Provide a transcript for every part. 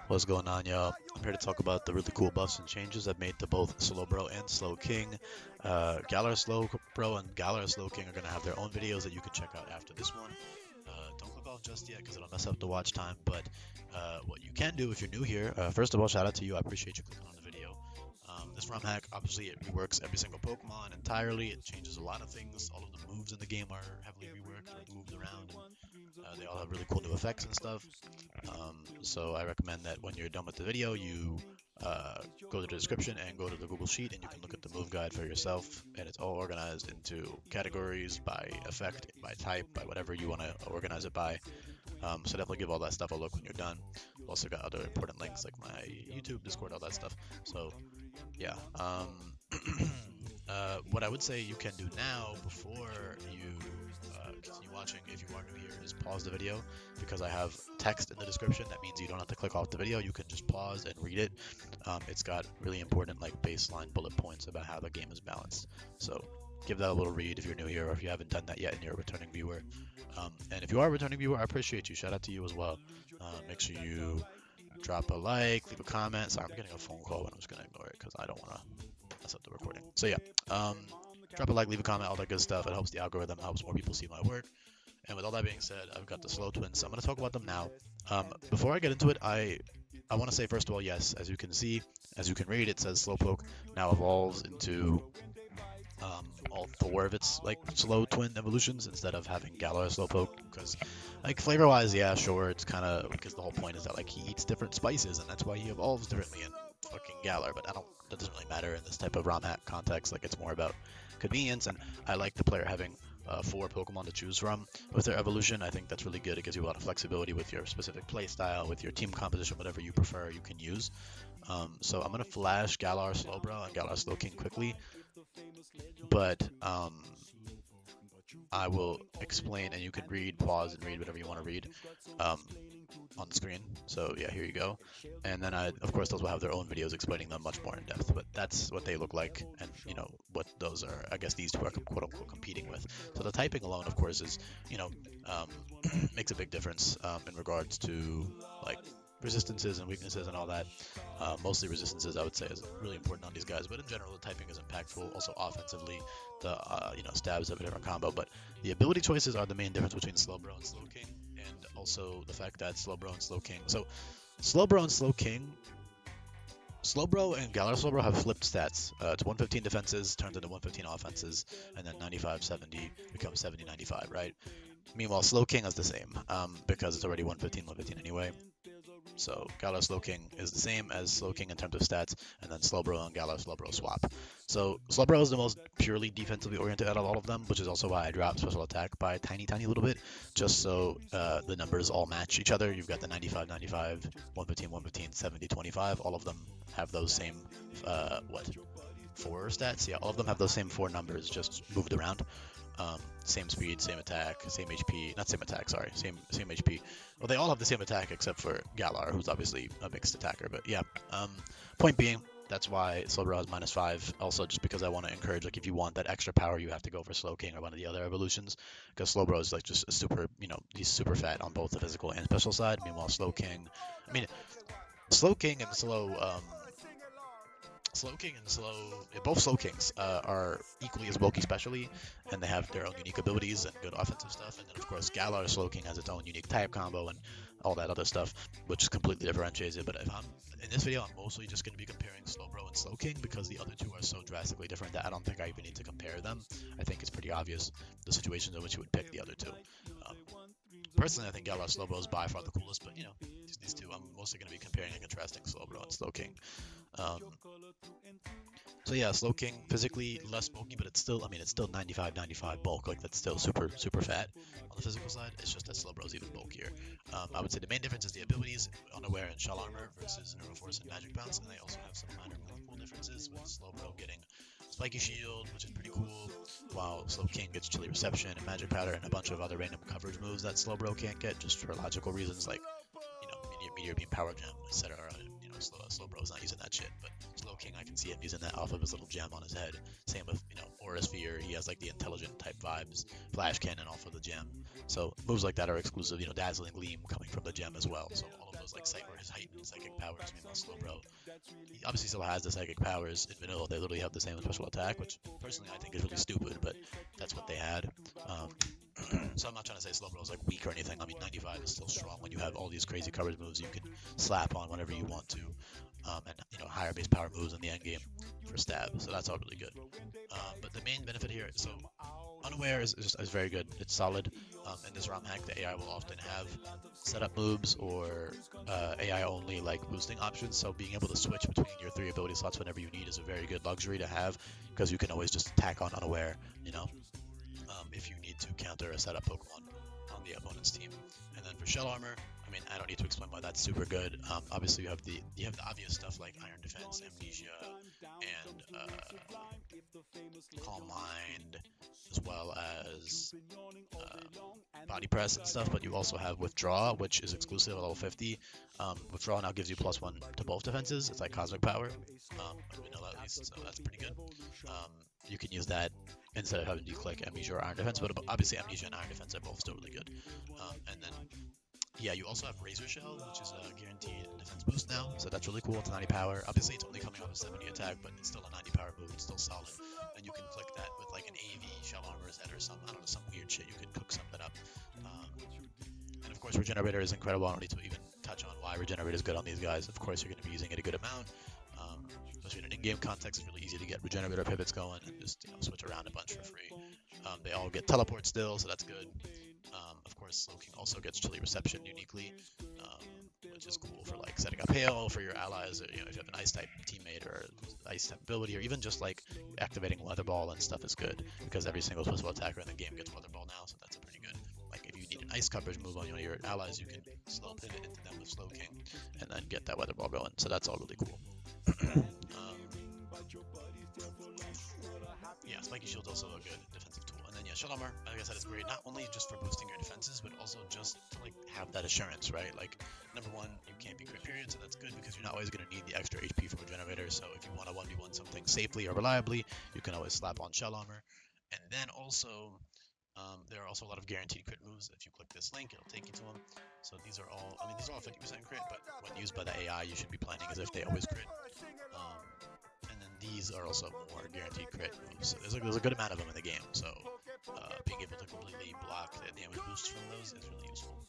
What's going on, y'all? I'm here to talk about the really cool buffs and changes I've made to both Slowbro and Slowking. Galar Slowbro and Galar Slowking are going to have their own videos that you can check out after this one. Don't click off just yet because it'll mess up the watch time, but what you can do if you're new here, first of all, shout out to you. I appreciate you clicking on the video. This ROM hack, obviously, it reworks every single Pokemon entirely. It changes a lot of things. All of the moves in the game are heavily reworked or moved around, and they all have really cool new effects and stuff. So I recommend that when you're done with the video, you go to the description and go to the Google Sheet, and you can look at the move guide for yourself. And it's all organized into categories by effect, by type, by whatever you want to organize it by. So definitely give all that stuff a look when you're done. Also got other important links like my YouTube, Discord, all that stuff. So yeah. What I would say you can do now before you continue watching, if you are new here, is pause the video, because I have text in the description. That means you don't have to click off the video. You can just pause and read it. It's got really important like baseline bullet points about how the game is balanced. So give that a little read if you're new here, or if you haven't done that yet and you're a returning viewer. And if you are a returning viewer, I appreciate you. Shout out to you as well. Make sure you drop a like, leave a comment. Sorry, I'm getting a phone call, but I'm just gonna ignore it because I don't want to mess up the recording. So yeah, drop a like, leave a comment, all that good stuff. It helps the algorithm, helps more people see my work. And with all that being said, I've got the slow twins, so I'm gonna talk about them now. Before I get into it, I want to say first of all, yes, as you can see, as you can read, it says Slowpoke now evolves into all four of its like slow twin evolutions instead of having Galar Slowpoke, because like flavor wise, yeah, sure, it's kind of because the whole point is that like he eats different spices and that's why he evolves differently in fucking Galar. But that doesn't really matter in this type of ROM hack context. Like it's more about convenience, and I like the player having 4 Pokemon to choose from with their evolution. I think that's really good. It gives you a lot of flexibility with your specific play style, with your team composition, whatever you prefer, you can use. So I'm gonna flash Galar Slowbro and Galar Slowking quickly, but I will explain, and you can read, pause, and read whatever you want to read on the screen. So yeah, here you go. And then of course, those will have their own videos explaining them much more in depth. But that's what they look like, and you know what those are. I guess these two are quote unquote competing with. So the typing alone, of course, is makes a big difference in regards to like resistances and weaknesses and all that. Mostly resistances, I would say, is really important on these guys, but in general, the typing is impactful. Also, offensively, the stabs have a different combo, but the ability choices are the main difference between Slowbro and Slowking, and also the fact that Slowbro and Slowking. So, Slowbro and Slowbro and Galar Slowbro have flipped stats. It's 115 defenses turns into 115 offenses, and then 95-70 becomes 70-95, right? Meanwhile, Slowking is the same because it's already 115 anyway. So Galar Slowking is the same as Slowking in terms of stats, and then Slowbro and Galar Slowbro swap. So Slowbro is the most purely defensively oriented out of all of them, which is also why I dropped special attack by a tiny little bit, just so the numbers all match each other. You've got the 95-95, 115-115, 70-25. All of them have those same 4 stats. Yeah, all of them have those same 4 numbers, just moved around. Same speed, same attack, same HP. Not same attack, sorry. Same HP. Well, they all have the same attack except for Galar, who's obviously a mixed attacker. But yeah, point being, that's why Slowbro has -5. Also, just because I want to encourage, like, if you want that extra power, you have to go for Slowking or one of the other evolutions, because Slowbro is like just a super, he's super fat on both the physical and special side. Meanwhile, Slowking and both Slowkings are equally as bulky specially, and they have their own unique abilities and good offensive stuff. And then, of course, Galar Slowking has its own unique type combo and all that other stuff, which completely differentiates it. But in this video, I'm mostly just going to be comparing Slowbro and Slowking, because the other two are so drastically different that I don't think I even need to compare them. I think it's pretty obvious the situations in which you would pick the other two. Personally, I think Galar Slowbro is by far the coolest, but these two, I'm mostly going to be comparing and contrasting Slowbro and Slowking. So yeah, Slowking physically less bulky, but it's still 95 bulk. Like, that's still super fat on the physical side. It's just that Slowbro's even bulkier. I would say the main difference is the abilities: Unaware and Shell Armor versus Neuroforce and Magic Bounce, and they also have some minor move pool differences, with Slowbro getting Spiky Shield, which is pretty cool, while Slowking gets Chilly Reception and Magic Powder and a bunch of other random coverage moves that Slowbro can't get, just for logical reasons, like Meteor Beam, Power Gem, etc. Slowbro's not using that shit, but Slowking, I can see him using that off of his little gem on his head. Same with, Aura Sphere, he has like the intelligent type vibes. Flash Cannon off of the gem. So moves like that are exclusive, Dazzling Gleam coming from the gem as well. So all of those like his heightened psychic powers, meanwhile Slowbro, he obviously still has the psychic powers in vanilla. They literally have the same special attack, which personally I think is really stupid, but that's what they had. So I'm not trying to say Slowbro is like weak or anything. I mean, 95 is still strong when you have all these crazy coverage moves you can slap on whenever you want to, and higher base power moves in the end game for stab. So that's all really good. But the main benefit here, so Unaware is very good. It's solid. In this ROM hack, the AI will often have setup moves or AI only like boosting options. So being able to switch between your 3 ability slots whenever you need is a very good luxury to have, because you can always just attack on Unaware, if you need to counter a setup Pokemon on the opponent's team. And then for Shell Armor, I mean, I don't need to explain why that's super good. Obviously, you have the obvious stuff like Iron Defense, Amnesia, and Calm Mind, as well as Body Press and stuff. But you also have Withdraw, which is exclusive at level 50. Withdraw now gives you +1 to both defenses. It's like Cosmic Power. We know that at least, so that's pretty good. You can use that instead of having to click Amnesia or Iron Defense, but obviously Amnesia and Iron Defense are both still really good. And then, yeah, you also have Razor Shell, which is a guaranteed defense boost now, so that's really cool. It's 90 power. Obviously, it's only coming off a 70 attack, but it's still a 90 power move. It's still solid. And you can click that with like an AV Shell Armor's head or some, I don't know, some weird shit. You can cook something up. And of course, Regenerator is incredible. I don't need to even touch on why Regenerator is good on these guys. Of course, you're going to be using it a good amount. Especially in an in-game context, it's really easy to get Regenerator pivots going and just switch around a bunch for free. They all get teleport still, so that's good. Of course, Slowking also gets Chilly Reception uniquely, which is cool for like setting up hail for your allies. Or, if you have an ice type teammate or ice type ability, or even just like activating Weather Ball and stuff is good, because every single special attacker in the game gets Weather Ball now, so that's a pretty good. Like if you need an ice coverage move on one of your allies, you can slow pivot into them with Slowking and then get that Weather Ball going. So that's all really cool. Yeah, Spiky Shield's also a good defensive tool. And then yeah, Shell Armor, like I said, is great not only just for boosting your defenses, but also just to like have that assurance, right? Like, number one, you can't be crit period, so that's good because you're not always going to need the extra HP from a generator. So if you want to 1v1 something safely or reliably, you can always slap on Shell Armor. And then also, there are also a lot of guaranteed crit moves. If you click this link, it'll take you to them. So these are all 50% crit, but when used by the AI, you should be planning as if they always crit. And then these are also more guaranteed crit moves. So there's a good amount of them in the game. So being able to completely block the damage boosts from those is really useful.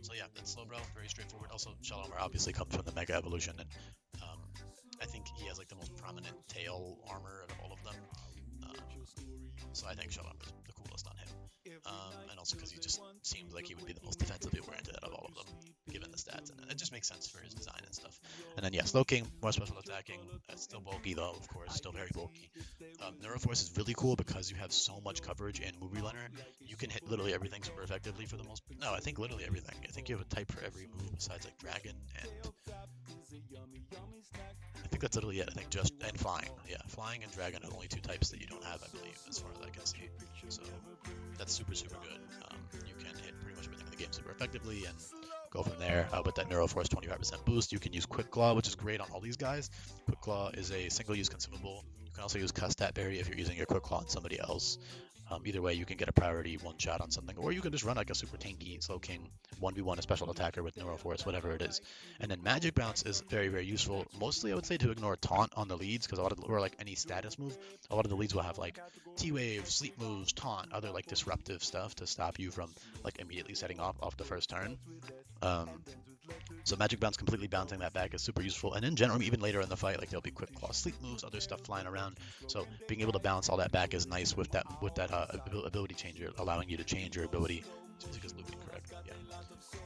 So yeah, that's Slowbro, very straightforward. Also, Shell Armor obviously comes from the Mega Evolution, and I think he has like the most prominent tail armor out of all of them. So I think Shell Armor is the coolest on him. And also because he just seems like he would be the most defensively oriented out of all of them, given the stats, and it just makes sense for his design and stuff. And then yeah, Slowking, more special attacking, still bulky though, of course, still very bulky. Neuroforce is really cool because you have so much coverage in Move Relearner. You can hit literally everything super effectively for the most. No, I think literally everything. I think you have a type for every move besides like Dragon and. I think that's literally it. I think and Flying. Yeah, Flying and Dragon are the only 2 types that you don't have, I believe, as far as I can see. So that's super good. You can hit pretty much everything in the game super effectively and go from there. With that Neuroforce 25% boost, you can use Quick Claw, which is great on all these guys. Quick Claw is a single-use consumable. You can also use Custat Berry if you're using your Quick Claw on somebody else. Either way, you can get a priority one-shot on something, or you can just run like a super tanky Slowking 1v1 a special attacker with Neuroforce, whatever it is. And then Magic Bounce is very, very useful. Mostly, I would say to ignore Taunt on the leads, because or like any status move, a lot of the leads will have like T-Wave, Sleep Moves, Taunt, other like disruptive stuff to stop you from like immediately setting off the first turn. So Magic Bounce completely bouncing that back is super useful, and in general, even later in the fight, like there'll be Quick Claw, Sleep Moves, other stuff flying around. So being able to bounce all that back is nice with that ability changer, allowing you to change your ability. Music is looping correct. Yeah,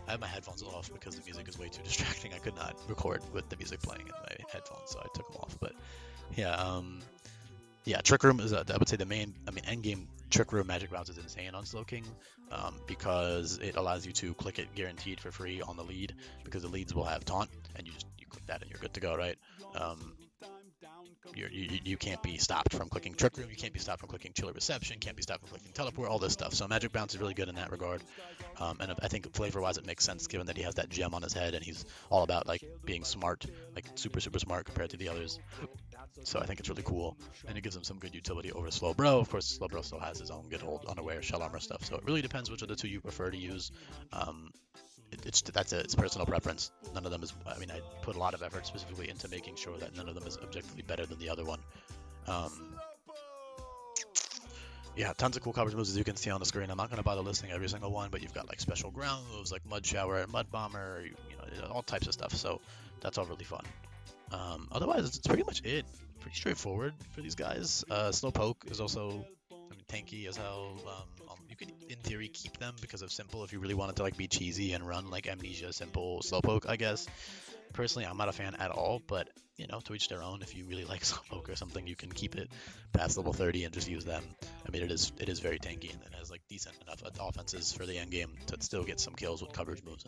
I have my headphones off because the music is way too distracting. I could not record with the music playing in my headphones, so I took them off. But yeah, Trick Room is I would say the main. Endgame Trick Room Magic Bounce is insane on Slowking, because it allows you to click it guaranteed for free on the lead, because the leads will have Taunt, and you click that and you're good to go, right? you can't be stopped from clicking Trick Room, you can't be stopped from clicking Chiller Reception, can't be stopped from clicking Teleport, all this stuff. So Magic Bounce is really good in that regard. And I think flavor-wise it makes sense given that he has that gem on his head and he's all about like being smart, like super smart compared to the others. So I think it's really cool, and it gives him some good utility over Slowbro. Of course, Slowbro still has his own good old unaware shell armor stuff, so it really depends which of the two you prefer to use. It's personal preference. None of them is. I mean, I put a lot of effort specifically into making sure that none of them is objectively better than the other one. Yeah, tons of cool coverage moves as you can see on the screen. I'm not going to bother listing every single one, but you've got like special ground moves like Mud Shower and Mud Bomber, all types of stuff. So that's all really fun. Otherwise, it's pretty much it. Pretty straightforward for these guys. Slowpoke is also, tanky as hell. You can, in theory, keep them because of Simple if you really wanted to like be cheesy and run like Amnesia, Simple, Slowpoke, I guess. Personally, I'm not a fan at all, but to each their own. If you really like Slowpoke or something, you can keep it past level 30 and just use them. I mean, it is very tanky and it has like decent enough offenses for the end game to still get some kills with coverage moves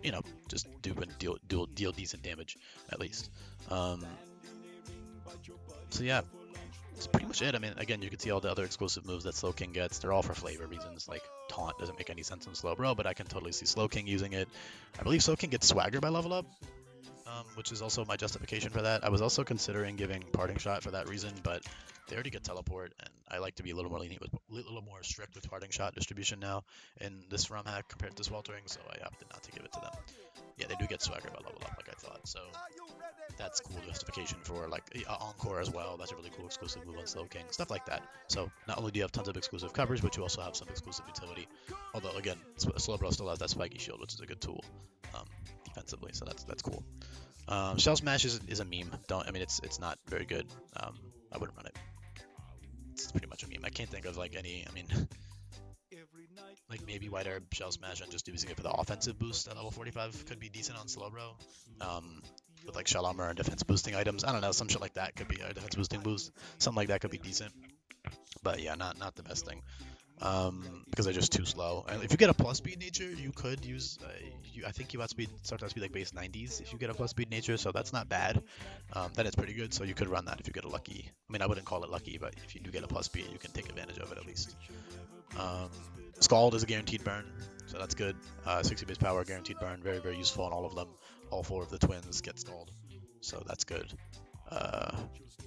and just deal decent damage at least. So yeah, that's pretty much it. I mean, again, you can see all the other exclusive moves that Slowking gets. They're all for flavor reasons. Like Taunt doesn't make any sense in Slowbro, but I can totally see Slowking using it. I believe Slowking gets Swagger by level up, which is also my justification for that. I was also considering giving Parting Shot for that reason, but they already get Teleport, and I like to be a little more lenient with, a little more strict with Parting Shot distribution now in this ROM hack compared to Sweltering, so I opted not to give it to them. Yeah, they do get Swagger by level up, like I thought, so that's cool justification for like Encore as well. That's a really cool exclusive move on Slowking, stuff like that. So not only do you have tons of exclusive coverage, but you also have some exclusive utility. Although again, Slowbro still has that spiky shield, which is a good tool defensively, so that's cool. Shell Smash is a meme. It's not very good. I wouldn't run it. It's pretty much a meme. I can't think of like any. Like maybe White Herb Shell Smash and just using it for the offensive boost at level 45 could be decent on Slowbro. With like shell armor and defense boosting items. I don't know, some shit like that could be a defense boosting boost. Something like that could be decent. But yeah, not the best thing. Because they're just too slow. And if you get a plus speed nature, you could use. I think you start to speed like base 90s if you get a plus speed nature, so that's not bad. Then it's pretty good. So you could run that if you get a lucky. I mean, I wouldn't call it lucky, but if you do get a plus speed, you can take advantage of it at least. Scald is a guaranteed burn, so that's good. 60 base power, guaranteed burn, very useful on all of them. All 4 of the twins get Scald, so that's good.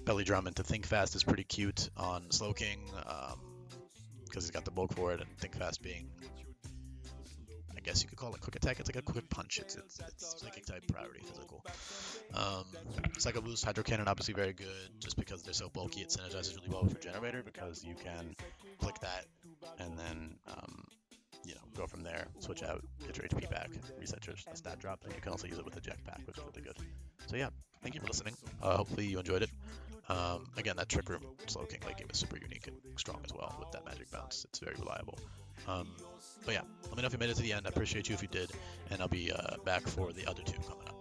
Belly Drum into Think Fast is pretty cute on Slowking, because he's got the bulk for it, and Think Fast being, I guess you could call it quick attack. It's like a quick punch. It's psychic type priority physical. Psycho Boost, Hydro Cannon obviously very good, just because they're so bulky. It synergizes really well with your Generator because you can click that and then go from there, switch out, get your HP back, reset your stat drop, and you can also use it with a jetpack, which is really good. So yeah, thank you for listening. Hopefully you enjoyed it. Again, that Trick Room Slowking late game is super unique and strong as well with that magic bounce. It's very reliable. But yeah, let me know if you made it to the end. I appreciate you if you did, and I'll be back for the other 2 coming up.